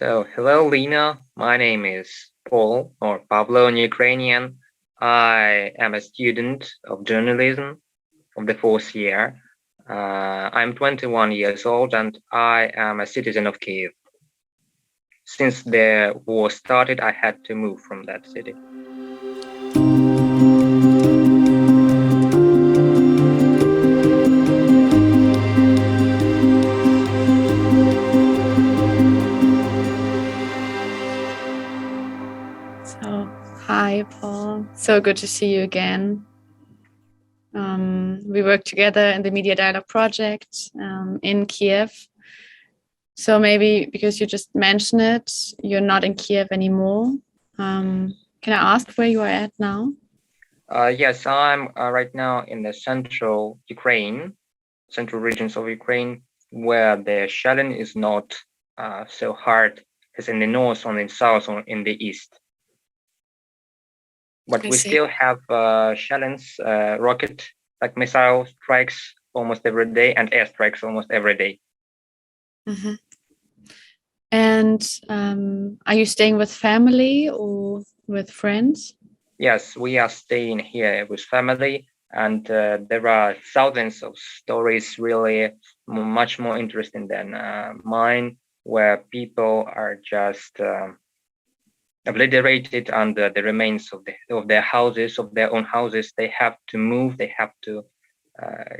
Hello, Lena. My name is Paul, or Pablo in Ukrainian. I am a student of journalism of the fourth year. I'm 21 years old and I am a citizen of Kiev. Since the war started, I had to move from that city. Hi, Paul. So good to see you again. We work together in the Media Dialogue project in Kiev. So maybe because you just mentioned it, you're not in Kiev anymore. Can I ask where you are at now? Yes, I'm right now in the central regions of Ukraine, where the shelling is not so hard as in the north or in the south or in the east. But we still have shellings, rocket, like missile strikes almost every day and airstrikes almost every day. Mm-hmm. And are you staying with family or with friends? Yes, we are staying here with family, and there are thousands of stories really much more interesting than mine, where people are just obliterated under the remains of their houses, of their own houses. They have to move. They have to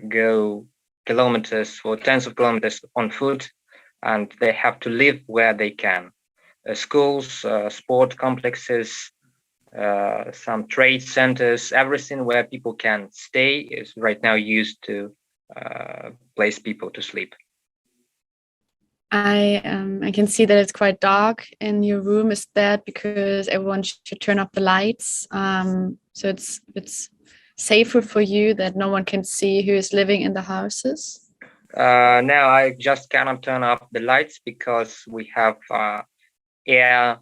go kilometers or tens of kilometers on foot, and they have to live where they can. Schools, sport complexes, some trade centers, everything where people can stay is right now used to place people to sleep. I can see that it's quite dark in your room. Is that because everyone should turn off the lights? So it's safer for you that no one can see who is living in the houses? Now I just cannot turn off the lights because we have air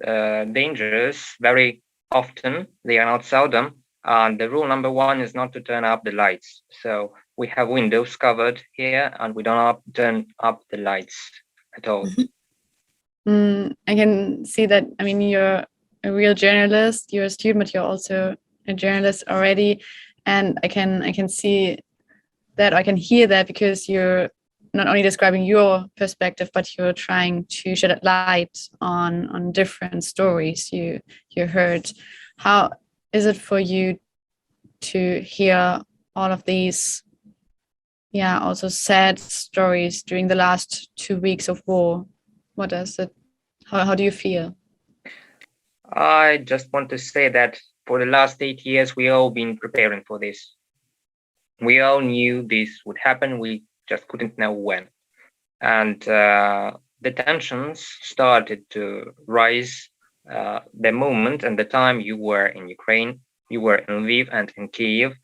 dangers very often. They are not seldom. The rule number one is not to turn up the lights. So we have windows covered here and we don't turn up the lights at all. I can see that. I mean, you're a real journalist. You're a student, but you're also a journalist already. And I can see that, I can hear that, because you're not only describing your perspective, but you're trying to shed light on different stories you heard. How is it for you to hear all of these, also sad stories during the last 2 weeks of war? What does it? How do you feel? I just want to say that for the last 8 years, we all been preparing for this. We all knew this would happen. We just couldn't know when. And the tensions started to rise the moment and the time you were in Ukraine, you were in Lviv and in Kiev,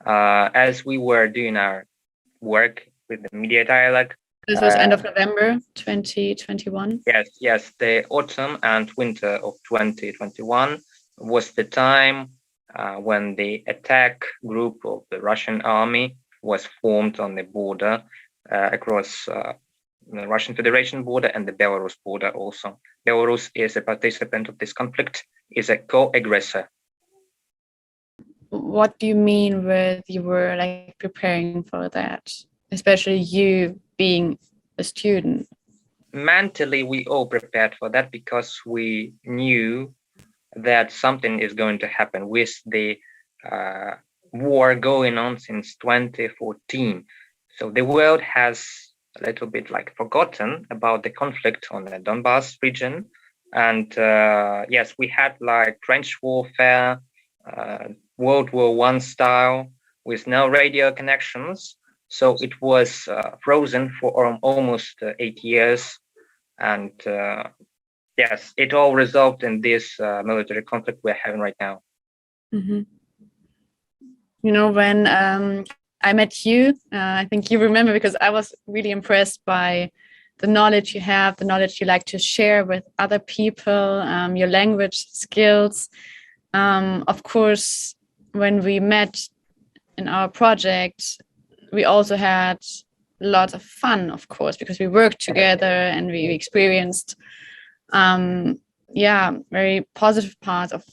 as we were doing our work with the Media Dialogue. This was end of November 2021. Yes. The autumn and winter of 2021 was the time when the attack group of the Russian army was formed on the border across the Russian Federation border and the Belarus border also. Belarus is a participant of this conflict, is a co-aggressor. What do you mean with you were like preparing for that, especially you being a student? Mentally, we all prepared for that because we knew that something is going to happen with the war going on since 2014. So the world has a little bit forgotten about the conflict on the Donbas region. And yes, we had trench warfare, World War I style with no radio connections. So it was frozen for almost 8 years. And yes, it all resolved in this military conflict we're having right now. Mm-hmm. You know, when I met you, I think you remember, because I was really impressed by the knowledge you have, the knowledge you like to share with other people, your language skills. Of course, when we met in our project, we also had lots of fun, of course, because we worked together and we experienced very positive part of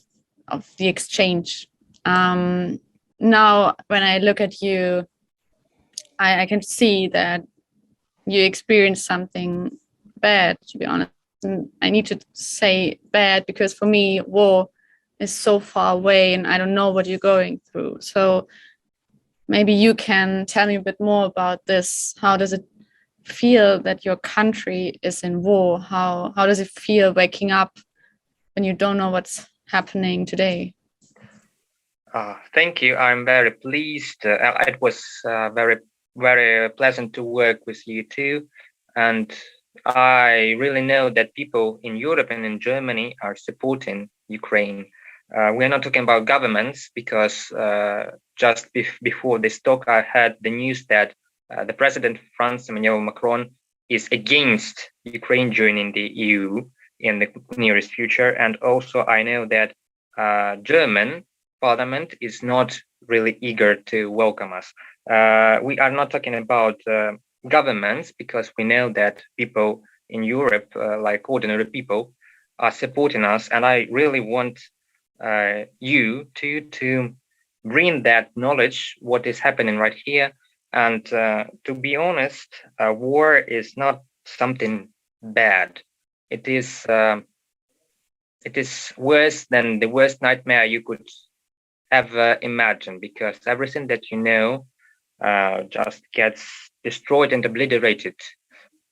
the exchange. Now, when I look at you, I can see that you experienced something bad, to be honest. And I need to say bad because for me, war is so far away and I don't know what you're going through. So maybe you can tell me a bit more about this. How does it feel that your country is in war? How does it feel waking up when you don't know what's happening today? Thank you. I'm very pleased. It was very, very pleasant to work with you too. And I really know that people in Europe and in Germany are supporting Ukraine. We're not talking about governments because just before this talk, I heard the news that the president of France, Emmanuel Macron, is against Ukraine joining the EU in the nearest future. And also I know that German Parliament is not really eager to welcome us. We are not talking about governments because we know that people in Europe, like ordinary people, are supporting us. And I really want you to bring that knowledge, what is happening right here. And to be honest, war is not something bad. It is worse than the worst nightmare you could ever imagine, because everything that you know just gets destroyed and obliterated.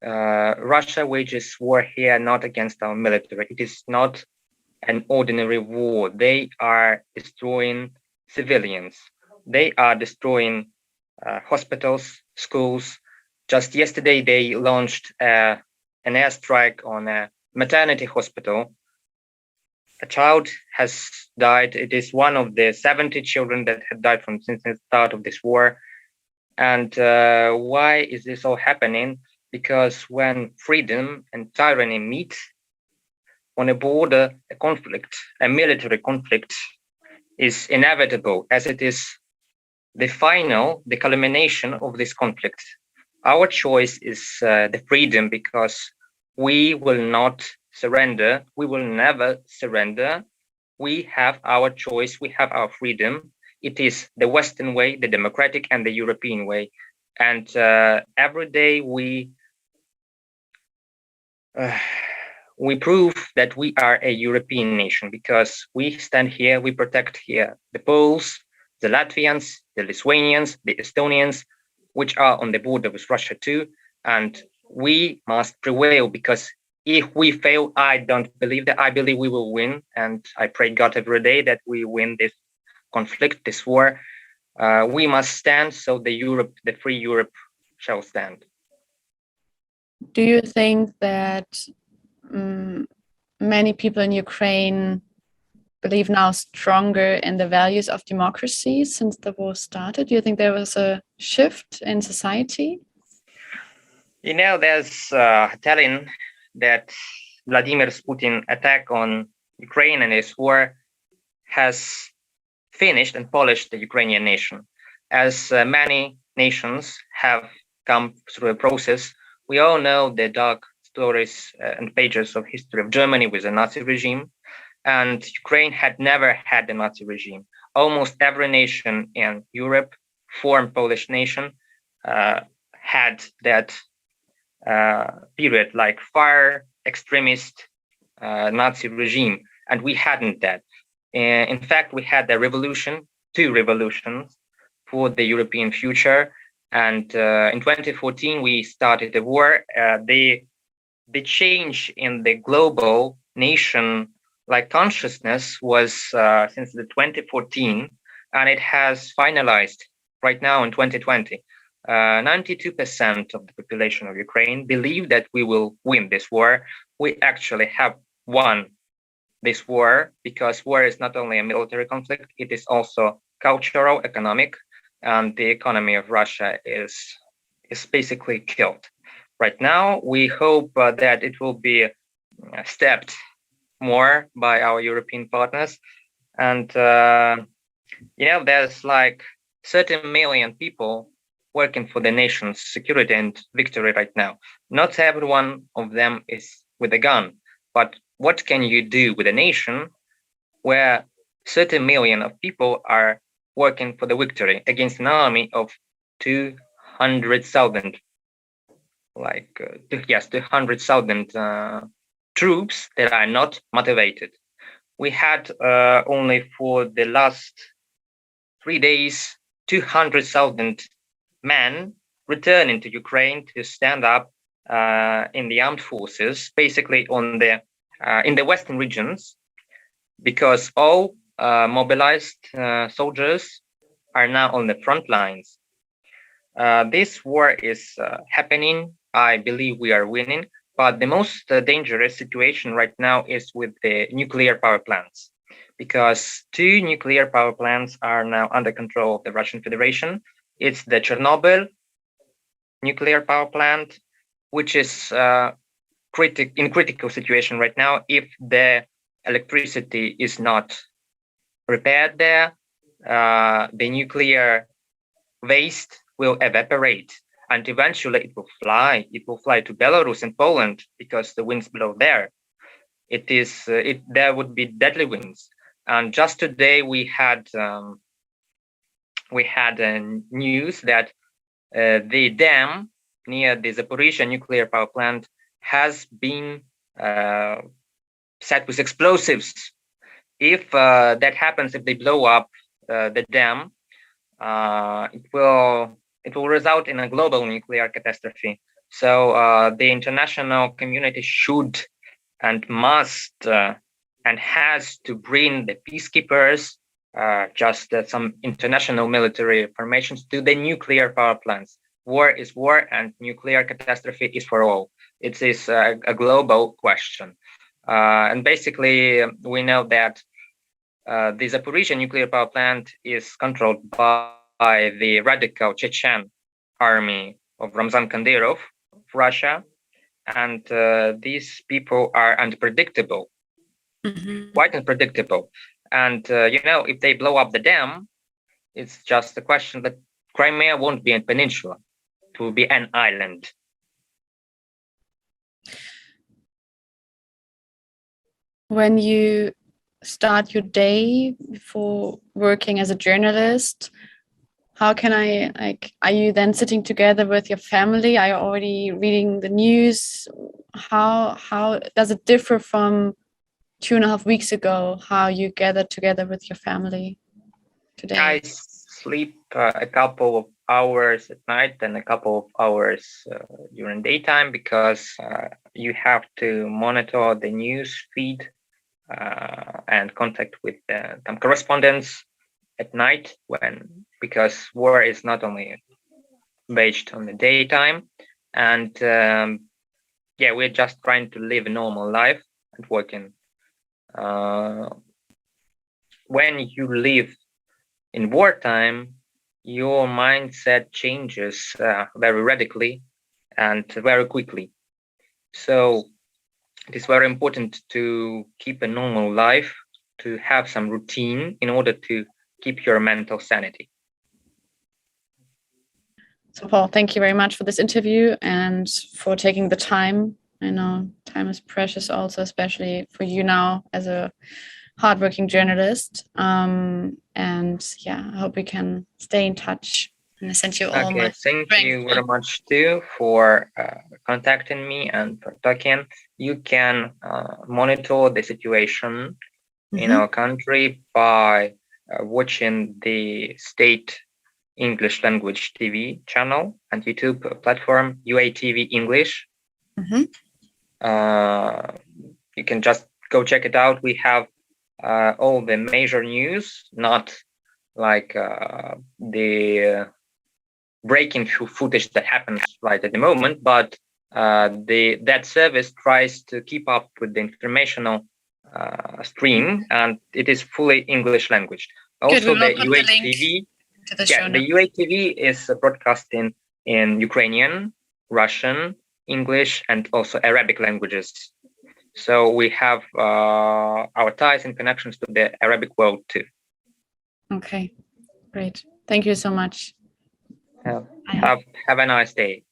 Russia wages war here not against our military. It is not an ordinary war. They are destroying civilians. They are destroying hospitals, schools. Just yesterday, they launched an airstrike on a maternity hospital. A child has died. It is one of the 70 children that had died since the start of this war. And why is this all happening? Because when freedom and tyranny meet on a border, a conflict, a military conflict is inevitable, as it is the culmination of this conflict. Our choice is the freedom, because we will not surrender. We will never surrender. We have our choice. We have our freedom. It is the Western way, the democratic and the European way. And every day we prove that we are a European nation, because we stand here, we protect here the Poles, the Latvians, the Lithuanians, the Estonians, which are on the border with Russia too. And we must prevail, because if we fail, I don't believe that. I believe we will win. And I pray God every day that we win this conflict, this war. We must stand, so the free Europe shall stand. Do you think that many people in Ukraine believe now stronger in the values of democracy since the war started? Do you think there was a shift in society? You know, there's telling that Vladimir Putin's attack on Ukraine and his war has finished and polished the Ukrainian nation. As many nations have come through a process, we all know the dark stories and pages of history of Germany with the Nazi regime, and Ukraine had never had a Nazi regime. Almost every nation in Europe, former Polish nation, had that period, like fire extremist Nazi regime, and we hadn't that. In fact, we had a revolution, two revolutions for the European future. And in 2014, we started a war. The change in the global nation like consciousness was since the 2014, and it has finalized right now in 2020. 92% of the population of Ukraine believe that we will win this war. We actually have won this war, because war is not only a military conflict, it is also cultural, economic, and the economy of Russia is basically killed. Right now, we hope that it will be stepped more by our European partners. And, there's like 30 million people working for the nation's security and victory right now. Not every one of them is with a gun. But what can you do with a nation where 30 million of people are working for the victory against an army of 200,000, 200,000 troops that are not motivated? We had only for the last 3 days 200,000 men returning to Ukraine to stand up in the armed forces, basically on the in the western regions, because all mobilized soldiers are now on the front lines. This war is happening. I believe we are winning, but the most dangerous situation right now is with the nuclear power plants, because 2 nuclear power plants are now under control of the Russian Federation. It's the Chernobyl nuclear power plant, which is in critical situation right now. If the electricity is not repaired there, the nuclear waste will evaporate, and eventually it will fly. It will fly to Belarus and Poland because the winds blow there. There would be deadly winds. And just today we had news that the dam near the Zaporizhzhia nuclear power plant has been set with explosives. If that happens, if they blow up the dam, it will result in a global nuclear catastrophe. So the international community should and must and has to bring the peacekeepers, some international military formations, to the nuclear power plants. War is war, and nuclear catastrophe is for all. It is a global question. And basically, we know that the Zaporizhzhia nuclear power plant is controlled by the radical Chechen army of Ramzan Kadyrov of Russia. And these people are unpredictable, quite unpredictable. And, if they blow up the dam, it's just a question that Crimea won't be a peninsula. It will be an island. When you start your day before working as a journalist, how can are you then sitting together with your family? Are you already reading the news? How does it differ from 2.5 weeks ago, how you gathered together with your family today? I sleep a couple of hours at night and a couple of hours during daytime, because you have to monitor the news feed and contact with some correspondents at night, because war is not only waged on the daytime. And we're just trying to live a normal life and working. When you live in wartime, your mindset changes very radically and very quickly. So it is very important to keep a normal life, to have some routine in order to keep your mental sanity. So Paul, thank you very much for this interview and for taking the time. I know time is precious also, especially for you now as a hardworking journalist. I hope we can stay in touch. And I send you all my thank you very much too for contacting me and for talking. You can monitor the situation in our country by watching the state English language TV channel and YouTube platform UATV English. You can just go check it out. We have all the major news, not like the breaking footage that happens right at the moment, but that service tries to keep up with the informational stream, and it is fully English language. Also, the UATV. The UATV is broadcasting in Ukrainian, Russian, English, and also Arabic languages. So we have our ties and connections to the Arabic world too. Okay, great. Thank you so much. Have a nice day.